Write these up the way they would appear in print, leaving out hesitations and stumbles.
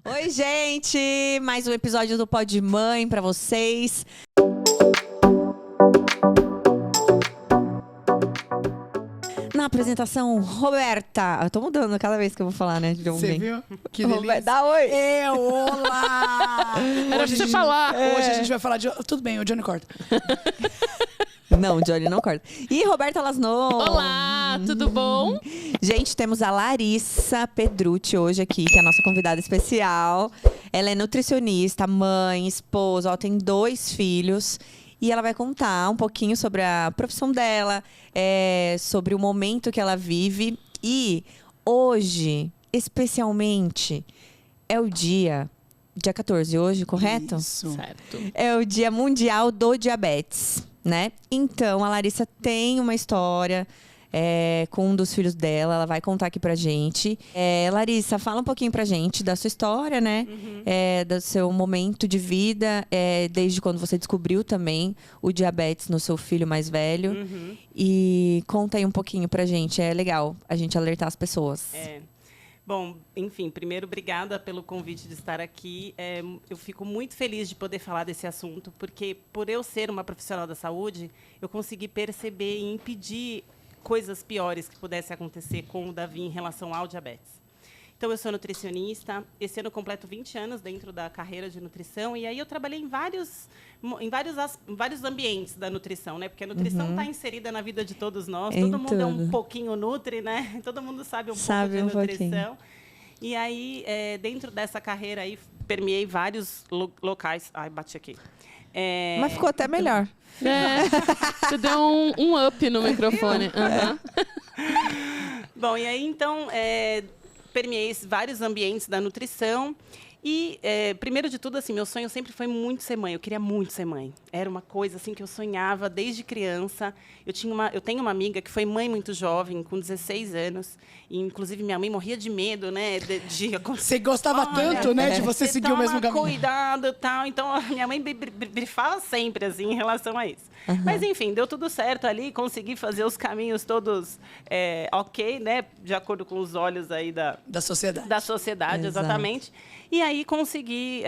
Oi, gente! Mais um episódio do Pod Mãe pra vocês. Na apresentação, Roberta. Eu tô mudando cada vez que eu vou falar, né? De Você viu? Que delícia. Dá oi! Olá! Era pra você falar. Hoje a gente vai falar de... Tudo bem, o Johnny corta. Não, Johnny não corta. E Roberta Lasno. Olá, tudo bom? Gente, temos a Larissa Pedrucci hoje aqui, que é a nossa convidada especial. Ela é nutricionista, mãe, esposa, ó, tem 2 filhos. E ela vai contar um pouquinho sobre a profissão dela, sobre o momento que ela vive. E hoje, especialmente, é o dia 14 hoje, correto? Isso. Certo. É o Dia Mundial do Diabetes, né? Então, a Larissa tem uma história com um dos filhos dela. Ela vai contar aqui pra gente. Larissa, fala um pouquinho pra gente da sua história, né? Do seu momento de vida, desde quando você descobriu também o diabetes no seu filho mais velho. E conta aí um pouquinho pra gente. É legal a gente alertar as pessoas. Bom, enfim, primeiro, obrigada pelo convite de estar aqui. Eu fico muito feliz de poder falar desse assunto, porque por eu ser uma profissional da saúde, eu consegui perceber e impedir coisas piores que pudessem acontecer com o Davi em relação ao diabetes. Então, eu sou nutricionista. Esse ano eu completo 20 anos dentro da carreira de nutrição. E aí eu trabalhei em vários ambientes da nutrição, né? Porque a nutrição está inserida na vida de todos nós. Todo mundo é um pouquinho nutri, né? Todo mundo sabe um pouco de nutrição. E aí, dentro dessa carreira aí, permeei vários locais. Ai, bati aqui. Mas ficou até melhor. Você deu um up no microfone. Bom, e aí, então... permeei vários ambientes da nutrição e, primeiro de tudo, assim, meu sonho sempre foi muito ser mãe. Eu queria muito ser mãe. Era uma coisa assim que eu sonhava desde criança. Eu tenho uma amiga que foi mãe muito jovem, com 16 anos. E, inclusive, minha mãe morria de medo, né? Você gostava tanto, né? De você seguir o mesmo caminho. Cuidado e tal. Então, a minha mãe brifava sempre, assim, em relação a isso. Mas, enfim, deu tudo certo ali. Consegui fazer os caminhos todos ok, né? De acordo com os olhos aí da sociedade. Da sociedade, exatamente. E aí consegui...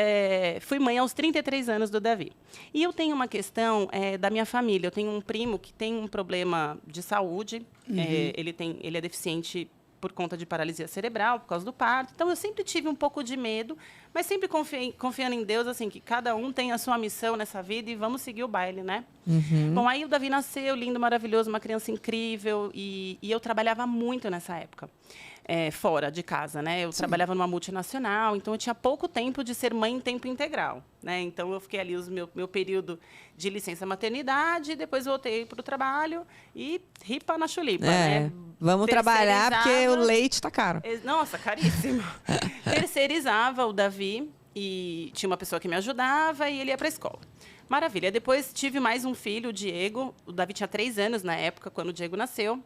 fui mãe aos 33 anos do Davi. E eu tenho uma questão da minha família. Eu tenho um primo que tem um problema de saúde. Ele é deficiente por conta de paralisia cerebral, por causa do parto. Então, eu sempre tive um pouco de medo, mas sempre confiando em Deus, assim, que cada um tem a sua missão nessa vida e vamos seguir o baile, né? Bom, aí o Davi nasceu, lindo, maravilhoso, uma criança incrível, e eu trabalhava muito nessa época. Fora de casa, né? Eu trabalhava numa multinacional, então eu tinha pouco tempo de ser mãe em tempo integral, né? Então eu fiquei ali meu período de licença maternidade, depois voltei para o trabalho e ripa na chulipa, né? Vamos trabalhar porque o leite tá caro. Nossa, caríssimo. Terceirizava o Davi e tinha uma pessoa que me ajudava e ele ia para a escola. Maravilha. Depois tive mais um filho, o Diego. O Davi tinha 3 anos na época, quando o Diego nasceu.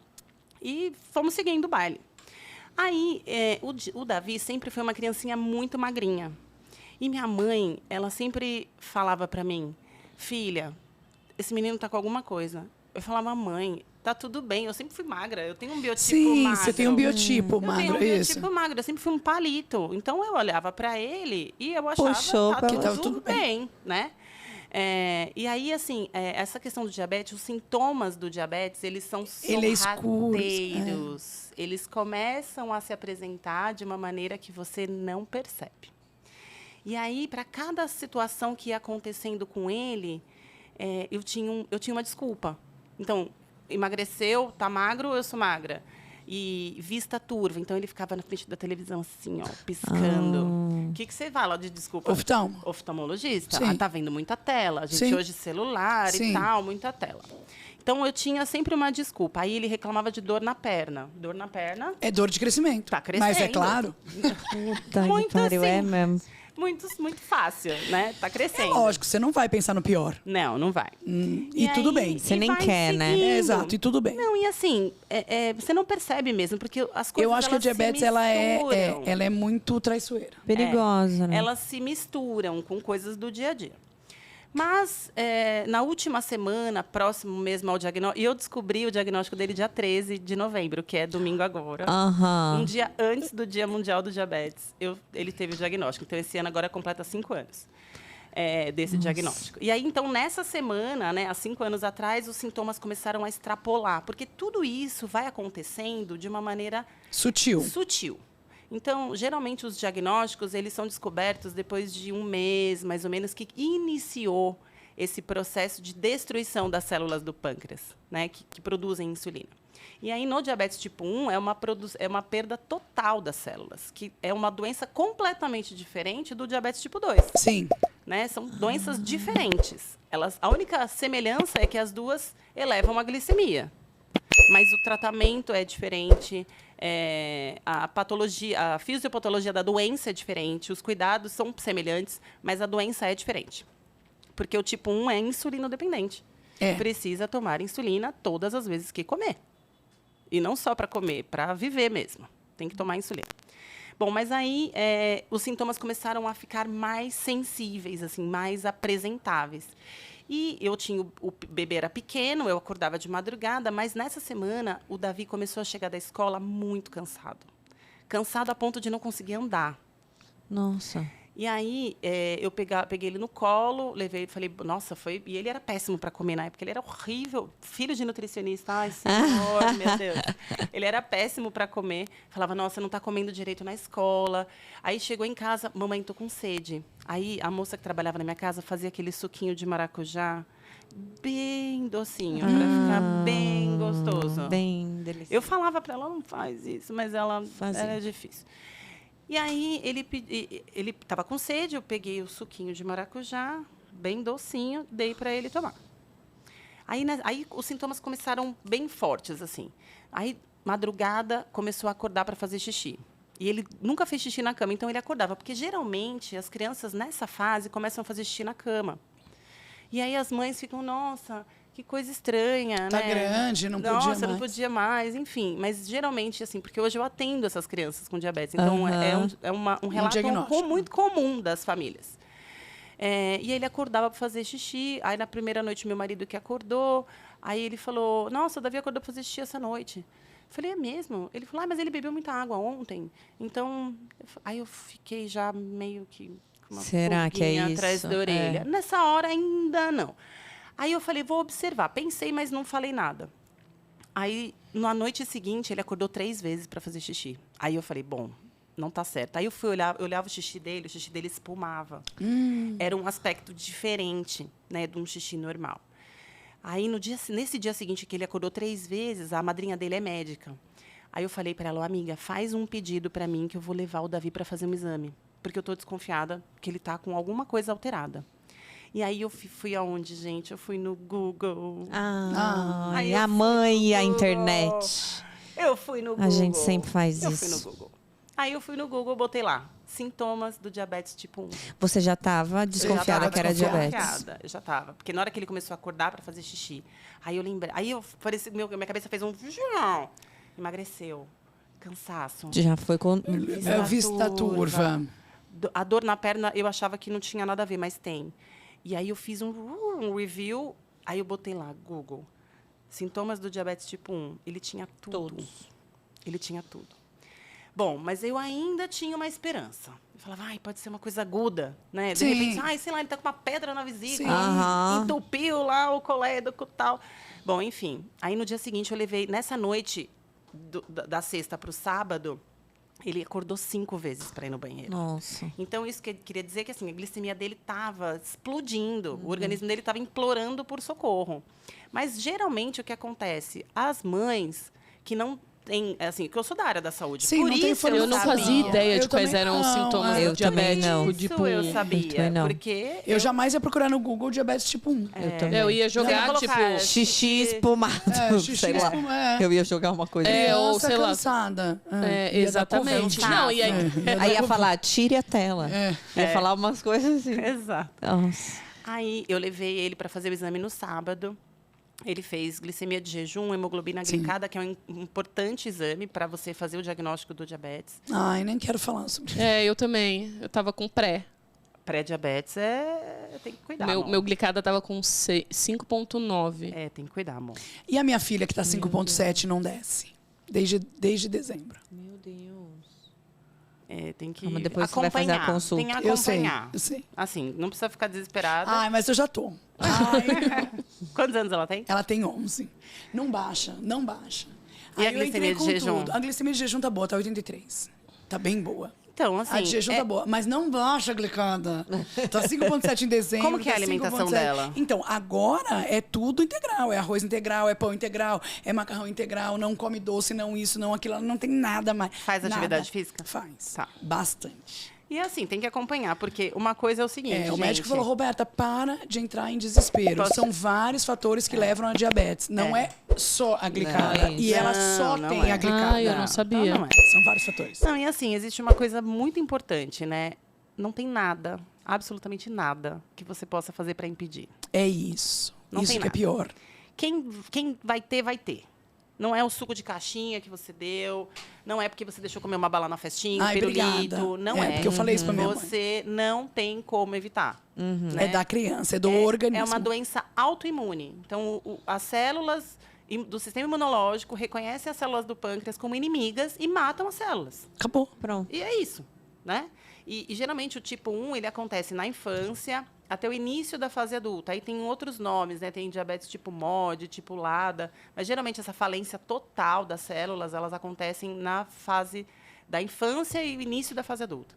E fomos seguindo o baile. Aí, o Davi sempre foi uma criancinha muito magrinha. E minha mãe, ela sempre falava para mim, filha, esse menino tá com alguma coisa. Eu falava, mãe, tá tudo bem, eu sempre fui magra, eu tenho um biotipo magro. Sim, você tem um biotipo magro, eu tenho um isso. biotipo magro, eu sempre fui um palito. Então, eu olhava para ele e eu achava que tá tudo bem, né? E aí, assim, essa questão do diabetes, os sintomas do diabetes, eles são sorrateiros. Eles começam a se apresentar de uma maneira que você não percebe. E aí, para cada situação que ia acontecendo com ele, eu tinha uma desculpa. Então, emagreceu, tá magro, eu sou magra. E vista turva. Então, ele ficava na frente da televisão assim, ó, piscando. O que você fala de desculpa? Oftalmologista. Sim. Tá vendo muita tela. A gente hoje celular e tal, muita tela. Então, eu tinha sempre uma desculpa. Aí, ele reclamava de dor na perna. Dor na perna... É dor de crescimento. Tá crescendo. Mas é claro. Puta que pariu, é mesmo. Muito fácil, né? Tá crescendo. É lógico, você não vai pensar no pior. Não vai. E tudo bem. Você nem quer, né? Exato, e tudo bem. Não, e assim, você não percebe mesmo, porque as coisas, eu acho que o diabetes, ela é muito traiçoeira. Perigosa, né? Elas se misturam com coisas do dia a dia. Mas, na última semana, próximo mesmo ao diagnóstico, e eu descobri o diagnóstico dele dia 13 de novembro, que é domingo agora. Um dia antes do Dia Mundial do Diabetes, ele teve o diagnóstico. Então, esse ano agora completa 5 anos desse diagnóstico. E aí, então, nessa semana, né, há 5 anos atrás, os sintomas começaram a extrapolar. Porque tudo isso vai acontecendo de uma maneira Sutil. Então, geralmente, os diagnósticos, eles são descobertos depois de 1 mês, mais ou menos, que iniciou esse processo de destruição das células do pâncreas, né, que produzem insulina. E aí, no diabetes tipo 1, é uma perda total das células, que é uma doença completamente diferente do diabetes tipo 2. Sim. Né? São doenças diferentes. A única semelhança é que as duas elevam a glicemia. Mas o tratamento é diferente, a patologia, a fisiopatologia da doença é diferente, os cuidados são semelhantes, mas a doença é diferente. Porque o tipo 1 é insulinodependente. Precisa tomar insulina todas as vezes que comer. E não só para comer, para viver mesmo. Tem que tomar insulina. Bom, mas aí os sintomas começaram a ficar mais sensíveis, assim, mais apresentáveis. E o bebê era pequeno, eu acordava de madrugada, mas nessa semana o Davi começou a chegar da escola muito cansado. Cansado a ponto de não conseguir andar. Nossa. E aí eu peguei ele no colo, levei, falei, nossa, foi. E ele era péssimo para comer na época, ele era horrível, filho de nutricionista, ai, senhor, meu Deus. Ele era péssimo para comer, falava, nossa, não está comendo direito na escola. Aí chegou em casa, mamãe, tô com sede. Aí a moça que trabalhava na minha casa fazia aquele suquinho de maracujá, bem docinho, para ficar bem gostoso. Bem delicioso. Eu falava para ela, não faz isso, mas ela era difícil. E aí, ele estava com sede, eu peguei o suquinho de maracujá, bem docinho, dei para ele tomar. Aí os sintomas começaram bem fortes, assim. Aí, madrugada, começou a acordar para fazer xixi. E ele nunca fez xixi na cama, então ele acordava. Porque, geralmente, as crianças, nessa fase, começam a fazer xixi na cama. E aí, as mães ficam, nossa, que coisa estranha, tá né? Grande, não podia mais. Nossa, não podia mais, enfim. Mas, geralmente, assim, porque hoje eu atendo essas crianças com diabetes. Então, é um relato muito comum das famílias. E ele acordava para fazer xixi. Aí, na primeira noite, meu marido que acordou. Aí, ele falou, nossa, o Davi acordou para fazer xixi essa noite. Eu falei, é mesmo? Ele falou, mas ele bebeu muita água ontem. Então, aí eu fiquei já meio que com uma pulguinha atrás da orelha. Nessa hora, ainda não. Aí eu falei, vou observar. Pensei, mas não falei nada. Aí, na noite seguinte, ele acordou 3 vezes para fazer xixi. Aí eu falei, bom, não está certo. Aí eu fui olhar, eu olhava o xixi dele espumava. Era um aspecto diferente, né, de um xixi normal. Aí, nesse dia seguinte, que ele acordou 3 vezes, a madrinha dele é médica. Aí eu falei para ela, amiga, faz um pedido para mim que eu vou levar o Davi para fazer um exame. Porque eu estou desconfiada que ele está com alguma coisa alterada. E aí eu fui aonde, gente? Eu fui no Google. Aí a mãe e a internet. Eu fui no Google. A gente sempre faz isso. Eu fui no Google. Aí eu fui no Google, botei lá, sintomas do diabetes tipo 1. Você já estava desconfiada que era diabetes? Eu já estava. Porque na hora que ele começou a acordar para fazer xixi, aí eu lembrei. Aí minha cabeça fez um... Emagreceu. Cansaço. Já foi com... Vista turva. A dor na perna, eu achava que não tinha nada a ver, mas tem. E aí eu fiz um review, aí eu botei lá, Google, sintomas do diabetes tipo 1. Ele tinha tudo. Todos. Ele tinha tudo. Bom, mas eu ainda tinha uma esperança. Eu falava, pode ser uma coisa aguda, né? De repente, sei lá, ele está com uma pedra na vesícula, entupiu lá o colédoco e tal. Bom, enfim. Aí no dia seguinte eu levei, nessa noite da sexta para o sábado, ele acordou 5 vezes para ir no banheiro. Nossa. Então, isso queria dizer que assim, a glicemia dele estava explodindo. O organismo dele estava implorando por socorro. Mas, geralmente, o que acontece? As mães que não têm... Assim, que eu sou da área da saúde. Sim, por não isso eu não fazia ideia de quais eram os sintomas do diabético tipo 1. Eu sabia, porque... Eu jamais ia procurar no Google diabetes tipo 1. Eu também. Eu ia jogar, tipo... Xixi espumado. Xixi espumado. Eu ia jogar uma coisa. ou sei lá. Cansada. Exatamente. Não, e aí... Aí ia falar, tire a tela. Ia falar umas coisas assim. Exato. Nossa. Aí, eu levei ele para fazer o exame no sábado. Ele fez glicemia de jejum, hemoglobina glicada, que é um importante exame para você fazer o diagnóstico do diabetes. Nem quero falar sobre isso. Eu também. Eu tava com pré. Pré-diabetes é tem que cuidar, Meu, amor. meu glicada tava com 5,9. Tem que cuidar, amor. E a minha filha, que tá 5,7, não desce. Desde dezembro. Meu Deus. Tem que Mas depois você vai fazer a acompanhar. consulta. Tem que Eu sei, acompanhar. eu sei. Assim, não precisa ficar desesperada. Ai, mas eu já tô. Ai, Quantos anos ela tem? ela tem 11. Não baixa, não baixa. E a Aí eu glicemia entrei de com jejum? tudo. A glicemia de jejum tá boa, tá 83. Tá bem boa. Então, assim... A de jejum tá boa, mas não baixa a glicada. Tá 5,7 em dezembro. Como que é a tá alimentação 5,7. dela? Então, agora é tudo integral. É arroz integral, é pão integral, é macarrão integral, não come doce, não isso, não aquilo. Ela não tem nada mais. Faz Nada. atividade física? Faz. Tá. Bastante. E assim, tem que acompanhar, porque uma coisa é o seguinte, O médico gente, falou, Roberta, para de entrar em desespero. Posso- São vários fatores que levam à diabetes. Não é só a glicada. Não é E isso. ela Não, só não tem é. a glicada. Ai, eu não sabia. Não é. São vários fatores. Não, e assim, existe uma coisa muito importante, né? Não tem nada, absolutamente nada, que você possa fazer para impedir. É isso. Não Isso tem que é nada. pior. Quem vai ter, vai ter. Não é o suco de caixinha que você deu, não é porque você deixou comer uma bala na festinha, Ai, pirulito, obrigada. não É, é. porque eu falei isso pra minha mãe. Você não tem como evitar. É da criança, é do organismo. É uma doença autoimune. Então, as células do sistema imunológico reconhecem as células do pâncreas como inimigas e matam as células. Acabou. Pronto. E é isso, né? E geralmente o tipo 1, ele acontece na infância até o início da fase adulta. Aí tem outros nomes, né? Tem diabetes tipo MOD, tipo LADA. Mas geralmente essa falência total das células, elas acontecem na fase da infância e o início da fase adulta.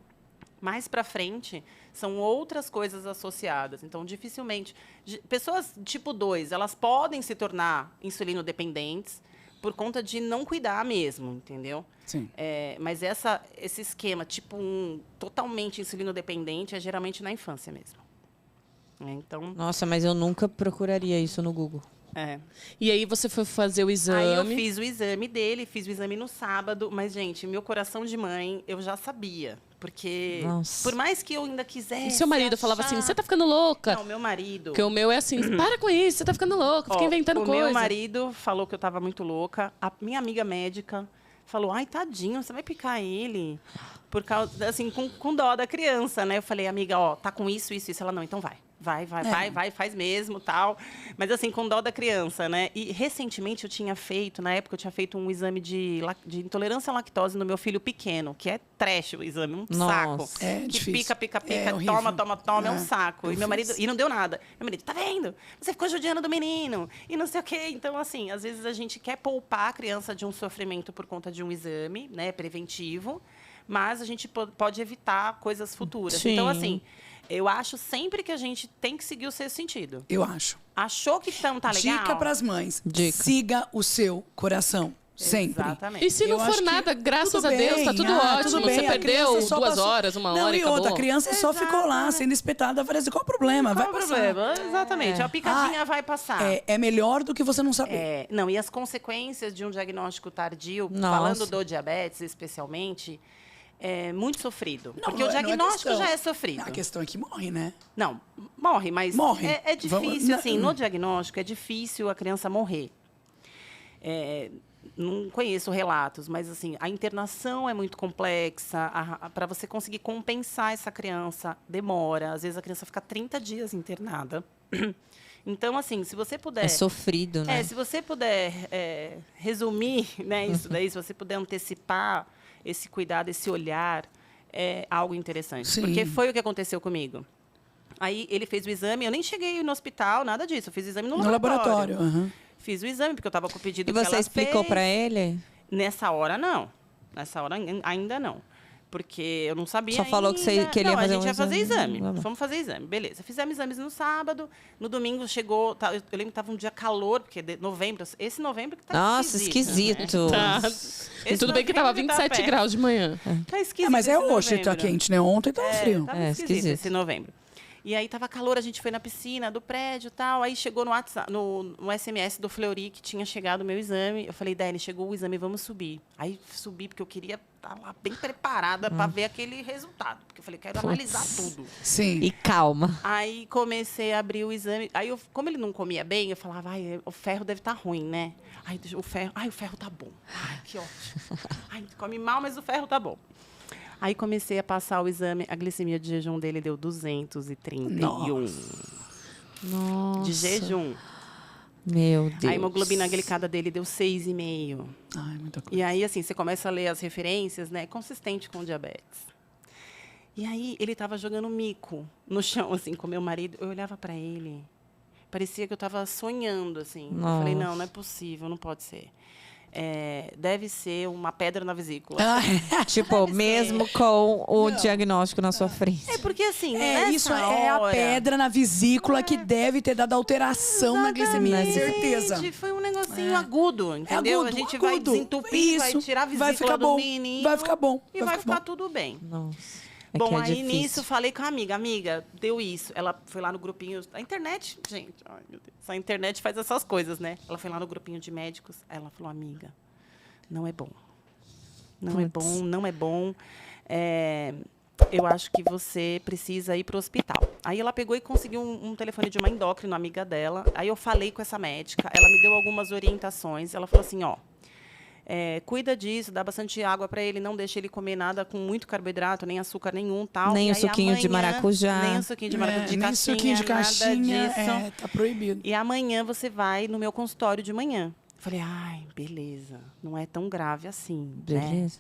Mais para frente, são outras coisas associadas. Então, dificilmente... Pessoas tipo 2, elas podem se tornar insulino-dependentes por conta de não cuidar mesmo, entendeu? Sim. Mas esse esquema tipo 1, totalmente insulino-dependente, é geralmente na infância mesmo. Então, Nossa, mas eu nunca procuraria isso no Google. E aí você foi fazer o exame. Aí eu fiz o exame dele, fiz o exame no sábado, mas, gente, meu coração de mãe, eu já sabia. Porque, Nossa. por mais que eu ainda quisesse... E seu marido falava assim, achar- você tá ficando louca? Não, meu marido... Porque o meu é assim, para com isso, você tá ficando louca, fica inventando o coisa. meu marido falou que eu estava muito louca. A minha amiga médica falou, ai, tadinho, você vai picar ele. Por causa, assim, com dó da criança, né? Eu falei, amiga, ó, tá com isso. Ela, não, então vai. Vai, faz mesmo, tal. Mas, assim, com dó da criança, né? E, recentemente, na época, eu tinha feito um exame de intolerância à lactose no meu filho pequeno, que é trash o exame, um Nossa. saco. É que difícil. pica, É horrível. toma, é um saco. eu E meu marido, fiz. e não deu nada. Meu marido, tá vendo? Você ficou judiando do menino. E não sei o quê. Então, assim, às vezes a gente quer poupar a criança de um sofrimento por conta de um exame, né, preventivo, mas a gente pode evitar coisas futuras. Sim. Então, assim, eu acho sempre que a gente tem que seguir o sexto sentido. Eu acho. Achou que não tá legal? Dica pras mães. Dica. Siga o seu coração. Sempre. Exatamente. E se não Eu for acho que nada, graças tudo a Deus, tá bem, tudo ótimo. tudo bem, Você a perdeu criança só 2 passou- horas, 1 Não, hora e e outra, acabou. a criança só ficou lá, sendo espetada. Parece, qual o problema? Vai Qual o passar. problema? Exatamente. A picadinha vai passar. É melhor do que você não saber. Não, e as consequências de um diagnóstico tardio, Nossa. falando do diabetes especialmente, é muito sofrido. Não, porque não o é- não é diagnóstico questão. já é sofrido. A questão é que morre, né? Não, morre, mas Morre. é difícil, Vamos- assim, no diagnóstico é difícil a criança morrer. Não conheço relatos, mas assim, a internação é muito complexa. Para você conseguir compensar essa criança, demora. Às vezes a criança fica 30 dias internada. Então, assim, se você puder... É sofrido, né? se você puder resumir, né, isso daí, se você puder antecipar esse cuidado, esse olhar, é algo interessante. Sim. Porque foi o que aconteceu comigo. Aí ele fez o exame, eu nem cheguei no hospital, nada disso. Eu fiz o exame no laboratório. aham. Fiz o exame, porque eu estava com o pedido E que você ela explicou fez. pra ele? Nessa hora, não. Nessa hora, ainda não. Porque eu não sabia Só falou que você ainda. queria não, fazer a gente um ia fazer exame. exame. Vamos fazer exame. Beleza. Fizemos exames no sábado. No domingo chegou... Eu lembro que estava um dia calor, porque novembro... Esse novembro que tá Nossa, esquisito. Tá. Esse Tudo bem que tava novembro 27 perto. graus de manhã. Tá esquisito Mas é esse hoje, tá novembro. quente, né? Ontem tava frio. Tava esquisito. esquisito esse novembro. E aí tava calor, a gente foi na piscina do prédio e tal. Aí chegou no WhatsApp, no SMS do Fleury que tinha chegado o meu exame. Eu falei, Dani, chegou o exame, vamos subir. Aí subi, porque eu queria estar lá bem preparada para ver aquele resultado. Porque eu falei, quero analisar tudo. Sim. E calma. Aí comecei a abrir o exame. Aí, como ele não comia bem, eu falava, ai, o ferro deve estar ruim, né? Ai, o ferro tá bom. Ai, que ótimo. Ai, come mal, mas o ferro tá bom. Aí comecei a passar o exame, a glicemia de jejum dele deu 231. Nossa. De jejum. Meu Deus. A hemoglobina glicada dele deu 6,5. Ai, muita coisa. E aí, assim, você começa a ler as referências, né? Consistente com diabetes. E aí, ele estava jogando mico no chão, assim, com meu marido. Eu olhava para ele, parecia que eu estava sonhando, assim. Eu falei, não é possível, não pode ser. Deve ser uma pedra na vesícula. Tipo, mesmo com o diagnóstico na sua frente. Porque, assim, nessa Isso é a hora- pedra na vesícula que deve ter dado alteração na glicemia, certeza. Gente, foi um negocinho agudo, entendeu? Agudo, a gente vai agudo. desentupir, vai Isso. tirar a vesícula Vai ficar do bom. menino. Vai ficar bom. E Vai vai ficar ficar bom. tudo bem. Nossa. É Bom, que é aí difícil. nisso falei com a amiga, deu isso. Ela foi lá no grupinho. A internet, gente, ai meu Deus. A internet faz essas coisas, né? Ela foi lá no grupinho de médicos. Aí ela falou, amiga, não é bom. Não é bom, não é bom. Eu acho que você precisa ir para o hospital. Aí ela pegou e conseguiu um telefone de uma endócrina, amiga dela. Aí eu falei com essa médica, ela me deu algumas orientações. Ela falou assim, ó, cuida disso, dá bastante água para ele, não deixa ele comer nada com muito carboidrato, nem açúcar nenhum, tal. Nem E o aí, suquinho de amanhã, maracujá. Nem o suquinho de maracujá, de nem caixinha, suquinho de caixinha, nada disso. tá proibido. E amanhã você vai no meu consultório de manhã. Falei, ai, beleza, não é tão grave assim, né? Beleza.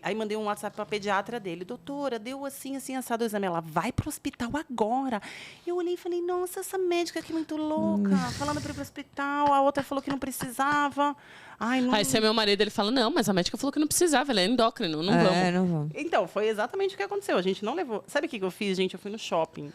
Aí mandei um WhatsApp para a pediatra dele. Doutora, deu assim, assado o exame. Ela, vai para o hospital agora. Eu olhei e falei, nossa, essa médica aqui é muito louca. Falando para ir para o hospital. A outra falou que não precisava. Ai, não... Aí se é meu marido, ele fala, não, mas a médica falou que não precisava, ela é endócrino, não vamos. Não vamos. Então, foi exatamente o que aconteceu. A gente não levou... Sabe o que eu fiz, gente? Eu fui no shopping.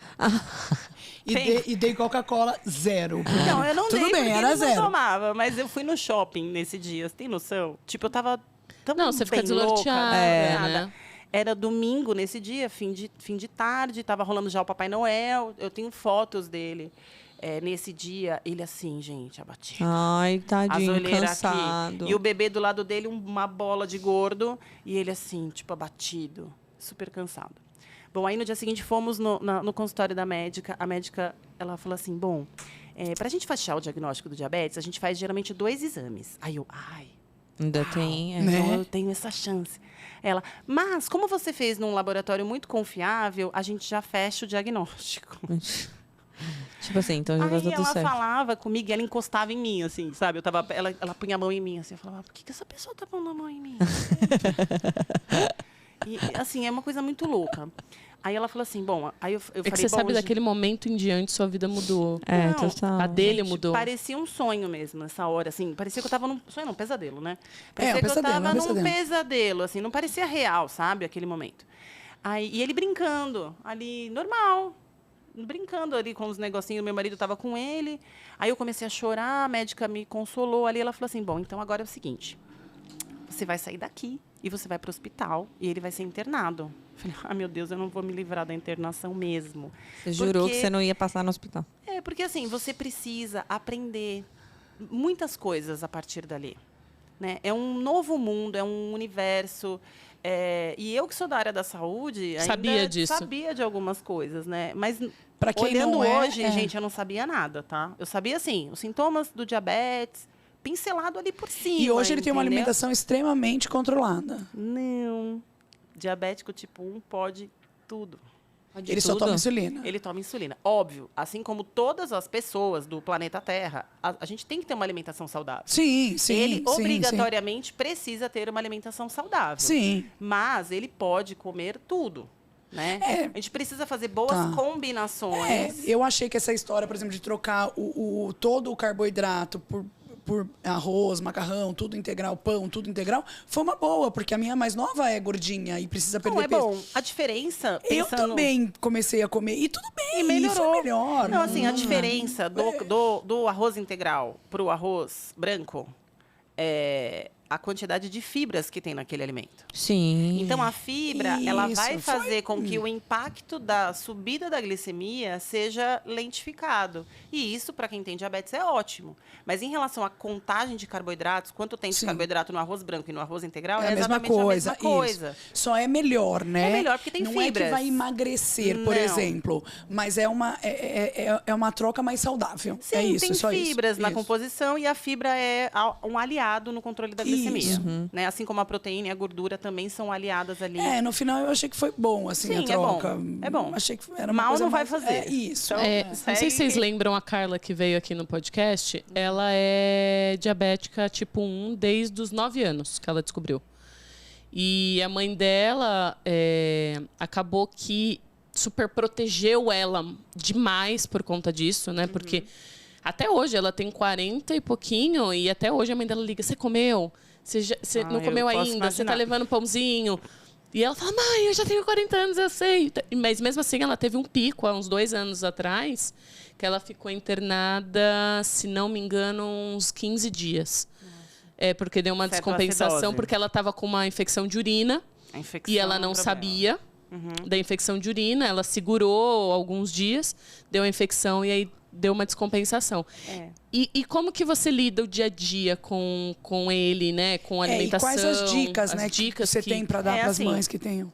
E dei Coca-Cola 0. Não, eu não Tudo dei bem, porque era eles não 0. tomava. Mas eu fui no shopping nesse dia. Você tem noção? Tipo, eu tava tão Não, você fica bem desnorteada, louca, né? Era domingo nesse dia, fim de tarde, tava rolando já o Papai Noel. Eu tenho fotos dele. Nesse dia, ele assim, gente, abatido. Ai, As tadinho, olheiras cansado. aqui. E o bebê do lado dele, uma bola de gordo. E ele assim, tipo, abatido. Super cansado. Bom, aí no dia seguinte fomos no consultório da médica. A médica, ela falou assim, bom, para a gente fechar o diagnóstico do diabetes, a gente faz geralmente 2 exames. Aí eu, Ainda tem. né? então eu tenho essa chance. Ela, mas como você fez num laboratório muito confiável, a gente já fecha o diagnóstico. Tipo assim, então já tá Aí tudo ela certo. falava comigo e ela encostava em mim, assim, sabe? Ela punha a mão em mim, assim. Eu falava, por que essa pessoa tá pondo a mão em mim? E, assim, é uma coisa muito louca. Aí ela falou assim, bom, aí eu falei, É que você sabe, bom, daquele momento em diante, sua vida mudou. É, não, total. A dele gente, mudou. Parecia um sonho mesmo, nessa hora, assim. Parecia que eu tava num sonho, não, pesadelo, né? um Parecia que pesadelo, eu tava é um num pesadelo. pesadelo, assim. Não parecia real, sabe? Aquele momento. Aí, e ele brincando, ali, normal. Brincando ali com os negocinhos. Meu marido tava com ele. Aí eu comecei a chorar, a médica me consolou ali. Ela falou assim, bom, então agora é o seguinte. Você vai sair daqui e você vai para o hospital e ele vai ser internado. Eu falei, meu Deus, eu não vou me livrar da internação mesmo. Você jurou Porque- que você não ia passar no hospital. Porque assim, você precisa aprender muitas coisas a partir dali. Né? É um novo mundo, é um universo. E eu que sou da área da saúde, ainda Sabia disso. sabia de algumas coisas, né? Mas Pra quem olhando não é, hoje, gente, eu não sabia nada, tá? Eu sabia, assim, os sintomas do diabetes, pincelado ali por cima. E hoje ele tem uma entendeu? alimentação extremamente controlada. Não. Diabético tipo 1 pode tudo. Ele só toma insulina. Ele toma insulina. Óbvio, assim como todas as pessoas do planeta Terra, a gente tem que ter uma alimentação saudável. Sim, sim. Ele sim, obrigatoriamente precisa ter uma alimentação saudável. Sim. Mas ele pode comer tudo. Né? A gente precisa fazer boas Tá. combinações. Eu achei que essa história, por exemplo, de trocar todo o carboidrato por arroz, macarrão, tudo integral, pão, tudo integral, foi uma boa, porque a minha mais nova é gordinha e precisa perder Não, é peso. bom. A diferença... Eu pensando- também comecei a comer. E tudo bem, E melhorou. foi melhor. Não, assim, a diferença do arroz integral para o arroz branco é a quantidade de fibras que tem naquele alimento. Sim. Então, a fibra, ela Isso, vai foi- fazer com que o impacto da subida da glicemia seja lentificado. E isso, para quem tem diabetes, é ótimo. Mas em relação à contagem de carboidratos, quanto tem de Sim. carboidrato no arroz branco e no arroz integral, É a mesma exatamente coisa. a mesma coisa. Isso. Só é melhor, né? É melhor porque tem não fibras. é que vai emagrecer, por Não. exemplo. Mas é uma troca mais saudável. Sim, é isso, tem só isso. fibras na Isso. composição e a fibra é um aliado no controle da glicemia. glicemia. Né? Assim como a proteína e a gordura também são aliadas ali. No final eu achei que foi bom, assim, Sim, a troca. É bom. Achei que era uma Mal coisa não vai mais... fazer. Isso. Então, Não sei se vocês lembram a Carla que veio aqui no podcast. Ela é diabética tipo 1 desde os 9 anos que ela descobriu. E a mãe dela acabou que super protegeu ela demais por conta disso, né? Porque até hoje ela tem 40 e pouquinho e até hoje a mãe dela liga, você comeu? Você não comeu ainda? Você tá levando pãozinho? E ela fala, mãe, eu já tenho 40 anos, eu sei. Mas mesmo assim ela teve um pico há uns 2 anos atrás, que ela ficou internada, se não me engano, uns 15 dias. Porque deu uma descompensação, porque ela estava com uma infecção de urina e ela não sabia da infecção de urina. Ela segurou alguns dias, deu a infecção e aí deu uma descompensação. E como que você lida o dia a dia com ele, né? Com a alimentação? E quais as dicas, né, dicas que você tem para dar para as mães que tenham?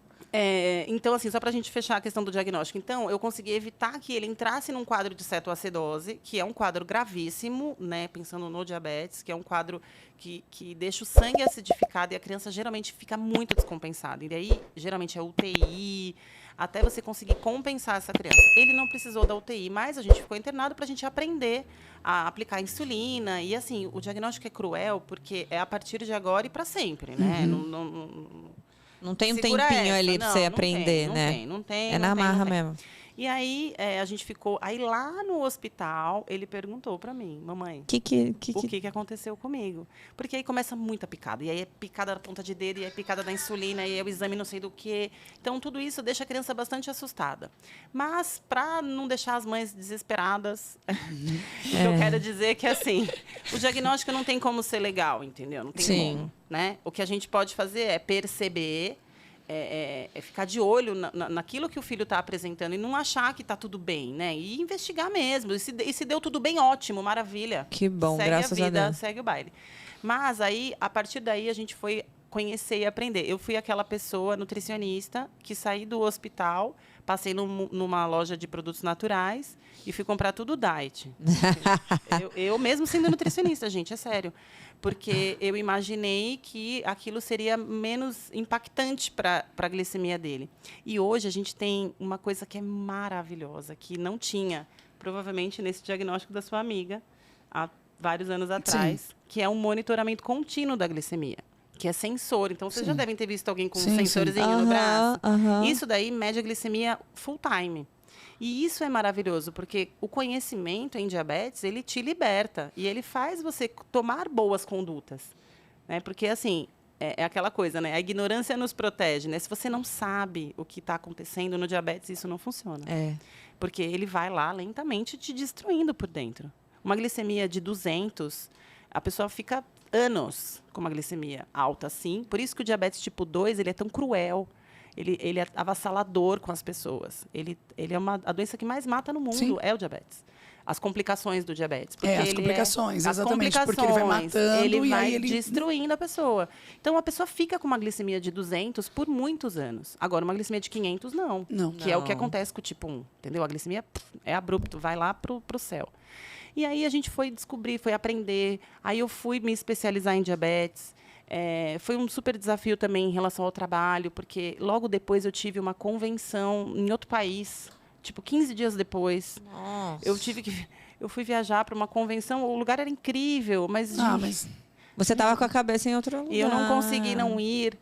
Então, assim, só para a gente fechar a questão do diagnóstico. Então, eu consegui evitar que ele entrasse num quadro de cetoacidose, que é um quadro gravíssimo, né? Pensando no diabetes, que é um quadro que deixa o sangue acidificado e a criança geralmente fica muito descompensada. E daí, geralmente, é UTI, até você conseguir compensar essa criança. Ele não precisou da UTI, mas a gente ficou internado para a gente aprender a aplicar insulina. E, assim, o diagnóstico é cruel, porque é a partir de agora e para sempre, né? Não tem um Segura tempinho essa. ali para você aprender, né? Não tem. É na marra mesmo. E aí, a gente ficou... Aí, lá no hospital, ele perguntou para mim, mamãe, o que aconteceu comigo? Porque aí começa muita picada. E aí é picada da ponta de dedo, e é picada da insulina, e é o exame não sei do quê. Então, tudo isso deixa a criança bastante assustada. Mas, para não deixar as mães desesperadas, eu quero dizer que, assim, o diagnóstico não tem como ser legal, entendeu? Não tem como, né? O que a gente pode fazer é perceber... ficar de olho naquilo que o filho está apresentando e não achar que está tudo bem, né? E investigar mesmo. E se deu tudo bem, ótimo, maravilha. Que bom, segue graças a Deus. Segue o baile. Mas aí, a partir daí, a gente foi conhecer e aprender. Eu fui aquela pessoa nutricionista que saí do hospital, passei numa loja de produtos naturais e fui comprar tudo diet. eu mesmo sendo nutricionista, gente, é sério. Porque eu imaginei que aquilo seria menos impactante para a glicemia dele. E hoje a gente tem uma coisa que é maravilhosa, que não tinha, provavelmente, nesse diagnóstico da sua amiga, há vários anos atrás, que é um monitoramento contínuo da glicemia, que é sensor. Então, vocês já devem ter visto alguém com um sensorzinho no braço. Isso daí mede a glicemia full time. E isso é maravilhoso, porque o conhecimento em diabetes, ele te liberta. E ele faz você tomar boas condutas. Né? Porque, assim, é aquela coisa, né? A ignorância nos protege, né? Se você não sabe o que está acontecendo no diabetes, isso não funciona. Porque ele vai lá lentamente te destruindo por dentro. Uma glicemia de 200, a pessoa fica anos com uma glicemia alta assim. Por isso que o diabetes tipo 2, ele é tão cruel. Ele é avassalador com as pessoas. Ele é a doença que mais mata no mundo, é o diabetes. As complicações do diabetes. Porque as complicações, exatamente. Porque ele vai matando ele vai ele destruindo a pessoa. Então, a pessoa fica com uma glicemia de 200 por muitos anos. Agora, uma glicemia de 500, não. Que é o que acontece com o tipo 1. Entendeu? A glicemia é abrupto, vai lá pro céu. E aí, a gente foi descobrir, foi aprender. Aí, eu fui me especializar em diabetes. Foi um super desafio também em relação ao trabalho, porque logo depois eu tive uma convenção em outro país, tipo 15 dias depois. Nossa. Eu fui viajar para uma convenção, o lugar era incrível, mas você estava com a cabeça em outro lugar. E eu não consegui não ir.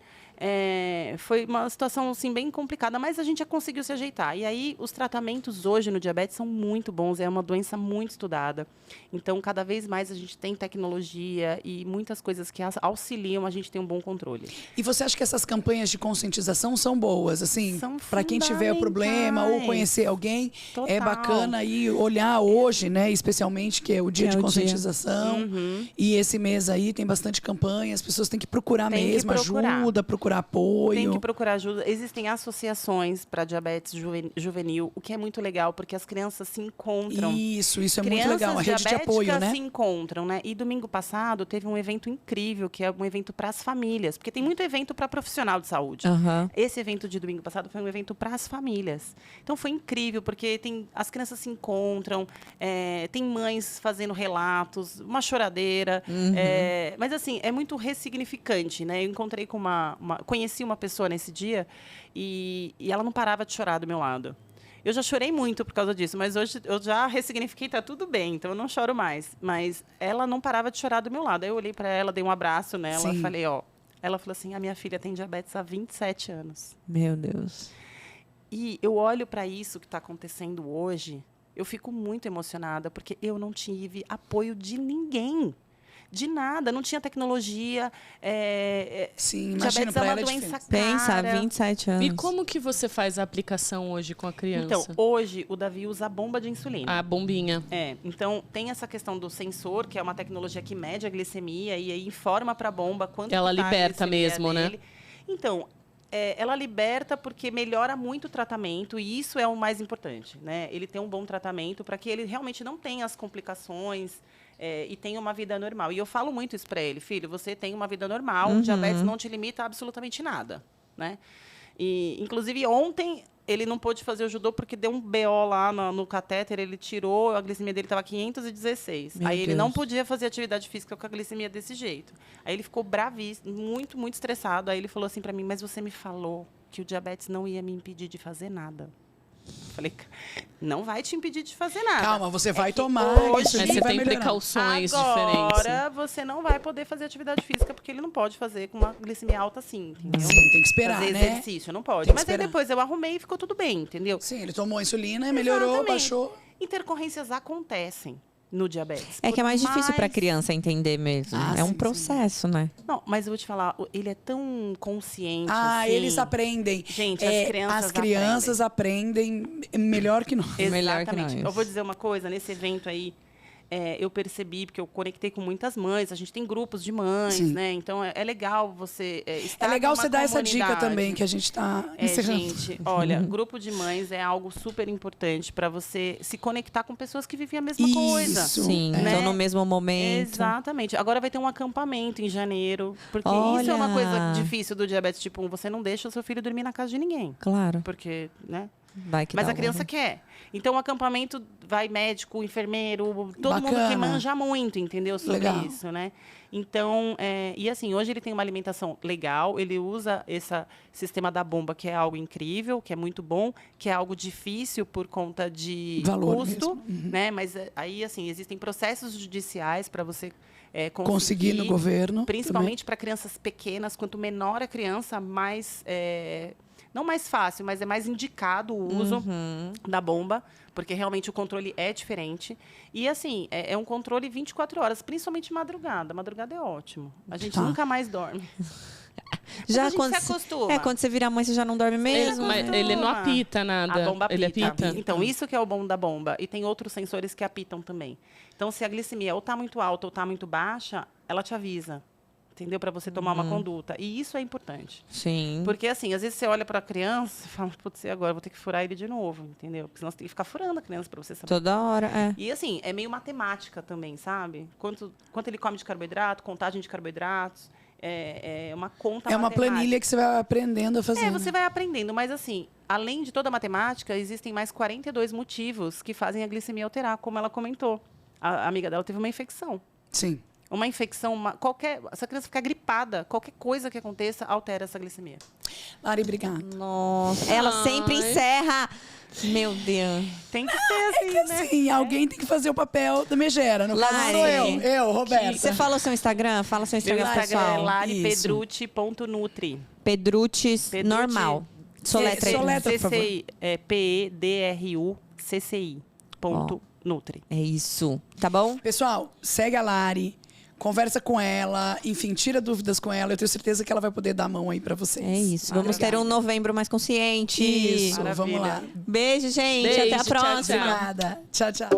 Foi uma situação assim, bem complicada, mas a gente já conseguiu se ajeitar. E aí, os tratamentos hoje no diabetes são muito bons, é uma doença muito estudada. Então, cada vez mais a gente tem tecnologia e muitas coisas que auxiliam a gente ter um bom controle. E você acha que essas campanhas de conscientização são boas? Assim, para quem tiver o problema ou conhecer alguém, é bacana aí olhar hoje, né? Especialmente que é o dia de conscientização. E esse mês aí tem bastante campanha, as pessoas têm que procurar ajuda, procurar procurar apoio. Tem que procurar ajuda. Existem associações para diabetes juvenil, o que é muito legal, porque as crianças se encontram. Isso é muito legal. A rede de apoio, né? Se encontram, né? E domingo passado teve um evento incrível, que é um evento para as famílias, porque tem muito evento para profissional de saúde. Esse evento de domingo passado foi um evento para as famílias. Então foi incrível, porque as crianças se encontram, tem mães fazendo relatos, uma choradeira. Mas assim, é muito ressignificante, né? Eu encontrei com conheci uma pessoa nesse dia e ela não parava de chorar do meu lado. Eu já chorei muito por causa disso, mas hoje eu já ressignifiquei, tá tudo bem, então eu não choro mais. Mas ela não parava de chorar do meu lado. Aí eu olhei para ela, dei um abraço nela, falei, ela falou assim, a minha filha tem diabetes há 27 anos. Meu Deus. E eu olho para isso que está acontecendo hoje, eu fico muito emocionada, porque eu não tive apoio de ninguém. De nada, não tinha tecnologia. Sim, imagina, diabetes é uma ela doença cara. Pensa, 27 anos. E como que você faz a aplicação hoje com a criança? Então, hoje o Davi usa a bomba de insulina. A bombinha. Então tem essa questão do sensor, que é uma tecnologia que mede a glicemia e aí informa para a bomba quanto Ela tá liberta a glicemia mesmo, dele. né? Então, ela liberta porque melhora muito o tratamento e isso é o mais importante, né? Ele tem um bom tratamento para que ele realmente não tenha as complicações e tenha uma vida normal. E eu falo muito isso para ele, filho, você tem uma vida normal, diabetes não te limita a absolutamente nada, né? E, inclusive, ontem ele não pôde fazer o judô porque deu um BO lá no catéter, ele tirou, a glicemia dele estava 516. Aí ele não podia fazer atividade física com a glicemia desse jeito. Aí ele ficou bravíssimo, muito, muito estressado. Aí ele falou assim para mim, mas você me falou que o diabetes não ia me impedir de fazer nada. Eu falei, não vai te impedir de fazer nada. Calma, você vai tomar. Hoje você vai tem melhorar. precauções Agora, diferentes. você não vai poder fazer atividade física, porque ele não pode fazer com uma glicemia alta assim, entendeu? Sim, tem que esperar, fazer né? exercício, não pode. Tem que Mas aí esperar. depois eu arrumei e ficou tudo bem, entendeu? Sim, ele tomou insulina, melhorou, Exatamente. baixou. Intercorrências acontecem no diabetes. É que é mais difícil para a Mas- criança entender mesmo. Ah, é um sim, processo, né? Não, mas eu vou te falar, ele é tão consciente. Ah, assim. eles aprendem. Gente, as crianças aprendem melhor que nós. Melhor que Exatamente. nós. Eu vou dizer uma coisa, nesse evento aí, eu percebi, porque eu conectei com muitas mães, a gente tem grupos de mães, Sim. né? Então é legal você estar É legal numa você dar essa dica comunidade. também, que a gente está encerrando. Gente, olha, grupo de mães é algo super importante para você se conectar com pessoas que vivem a mesma coisa. Isso. Sim, É. então no mesmo momento. Exatamente. Agora vai ter um acampamento em janeiro, porque isso é uma Olha. coisa difícil do diabetes tipo 1. Você não deixa o seu filho dormir na casa de ninguém. Claro. Porque, né? Vai que Mas dá a criança alguma- quer. Então, o acampamento vai médico, enfermeiro, todo mundo que Bacana. manja muito, entendeu? Sobre Legal. isso, né? Então, e assim, hoje ele tem uma alimentação legal, ele usa esse sistema da bomba, que é algo incrível, que é muito bom, que é algo difícil por conta de Valor custo, mesmo. né? Mas aí, assim, existem processos judiciais para você Conseguir no governo. principalmente para crianças pequenas. Quanto menor a criança, mais não mais fácil, mas é mais indicado o uso da bomba, porque realmente o controle é diferente. E, assim, é um controle 24 horas, principalmente madrugada. Madrugada é ótimo. A gente Tá. nunca mais dorme. Já a gente quando se acostuma. quando você vira mãe, você já não dorme mesmo. Mas ele não apita nada. A bomba Ele apita. apita. Então, isso que é o bom da bomba. E tem outros sensores que apitam também. Então, se a glicemia ou está muito alta ou está muito baixa, ela te avisa. Entendeu? Para você tomar uma conduta. E isso é importante. Sim. Porque, assim, às vezes você olha para a criança e fala, putz, e agora? Vou ter que furar ele de novo, entendeu? Porque senão você tem que ficar furando a criança para você saber. Toda hora, é. E, assim, é meio matemática também, sabe? Quanto ele come de carboidrato, contagem de carboidratos. É uma conta É uma matemática. planilha que você vai aprendendo a fazer. Você vai aprendendo. Mas, assim, além de toda a matemática, existem mais 42 motivos que fazem a glicemia alterar, como ela comentou. A amiga dela teve uma infecção. Sim. Uma infecção, essa criança ficar gripada, qualquer coisa que aconteça, altera essa glicemia. Lari, obrigada. Nossa, ela sempre encerra. Meu Deus. Tem que ser assim, né? Sim, alguém tem que fazer o papel da megera. No caso Lari. sou eu, Roberta. Você falou seu Instagram? Fala seu Meu Instagram, Instagram é pessoal. laripedrucci.nutri. Pedrucci normal. Soletra aí. Soletra, por favor. CCI, PEDRUCCI.nutri. É isso. Tá bom? Pessoal, segue a Lari, conversa com ela, enfim, tira dúvidas com ela. Eu tenho certeza que ela vai poder dar a mão aí pra vocês. É isso. Vamos ter um novembro mais consciente. Isso, Maravilha. vamos lá. Beijo, gente. Beijo, Até a tchau, próxima. tchau. Obrigada. Tchau, tchau.